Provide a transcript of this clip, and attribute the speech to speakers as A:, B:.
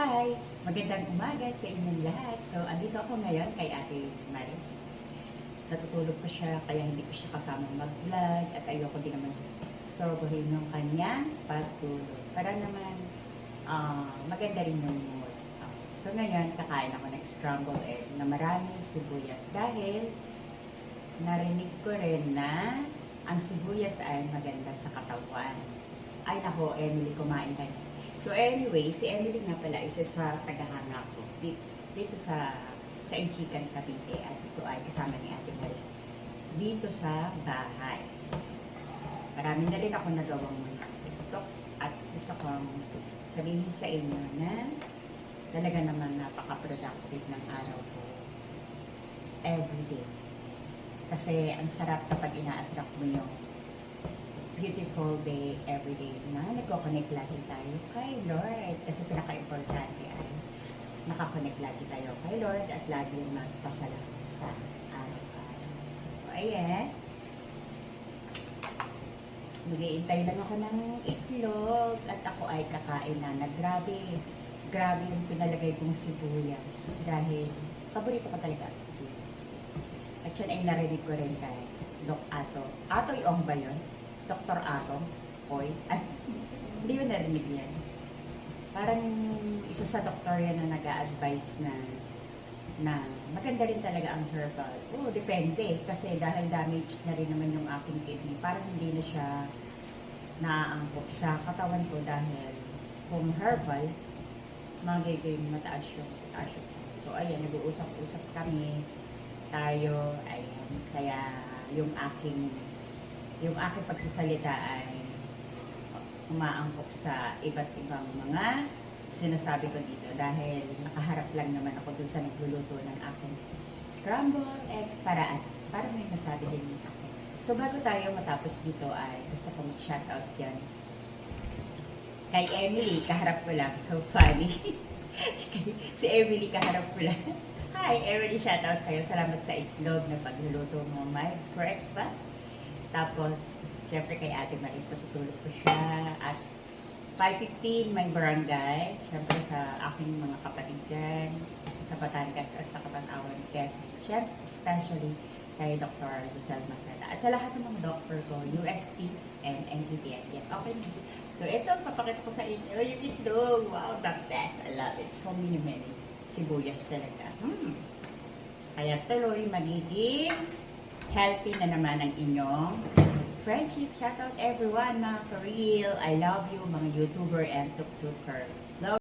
A: Hi! Magandang umaga sa inyong lahat. So, andito ako ngayon kay Ate Maris. Natutulog pa siya, kaya hindi ko siya kasamang mag-vlog at ayoko din naman istorbohin yung kanyang pagtulog. Para naman maganda rin yung mood. So, ngayon, kakain ako ng scrambled egg na maraming sibuyas dahil narinig ko rin na ang sibuyas ay maganda sa katawan. Ay nako, Emily, kumain ka na. So anyway, si Emily nga pala isa sa tagahanga ko dito sa Enchican, Cavite, at ito ay kasama ni Ate Maris dito sa bahay. Marami na rin ako nagawang mga TikTok at gusto kong sabihin sa inyo na talaga naman napaka-productive ng araw ko everyday. Kasi ang sarap kapag ina-attract mo yung beautiful day everyday na nagko-connect lagi tayo kay Lord. Kasi pinaka-importante ay nakakonect lagi tayo kay Lord at lagi magpasalamat sa araw-araw. So, ayan. Mag-iintay lang ako ng itlog at ako ay kakain na. Grabe yung pinalagay kong sibuyas dahil paborito ko talaga ang sibuyas. At yun ay narinig ko rin kay Doc Ato. Ato yung ba yun? Dr. Ato, Oy, at hindi yun narinig yan. Parang isa sa doktor yan na nag-a-advise na maganda rin talaga ang herbal. Depende. Kasi dahil damage na rin naman yung aking kidney, parang hindi na siya naaangkop sa katawan ko dahil kung herbal, magiging mataas yung potassium. So, ayan, nag-uusap-usap kami. Tayo, ayan, kaya yung aking pagsasalita ay umaangkop sa iba't ibang mga sinasabi ko dito dahil nakaharap lang naman ako dun sa nagluluto ng aking scrambled egg para may masabi din yung akin. So bago tayo matapos dito ay gusto ko mag-shoutout yan kay Emily, kaharap ko lang. So funny. Si Emily, kaharap ko lang. Hi Emily, shoutout sa'yo. Salamat sa itlog na pagluluto mo my breakfast. Tapos, siyempre kay Ate Maris, natutulog ko siya. At 5:15, may barangay. Siyempre sa aking mga kapatid dyan, sa Batangas at sa Katangawan, Quezon. Siyempre, especially kay Dr. Giselle Maceda. At sa lahat ng mga doctor ko, UST and NTTN. Okay. So, ito, papakita ko sa inyo. Yung itlog. Wow, the best. I love it. So many sibuyas talaga. Kaya tuloy magiging healthy na naman ang inyong friendship. Shout out everyone, mga for real. I love you, mga YouTuber and TikToker. Love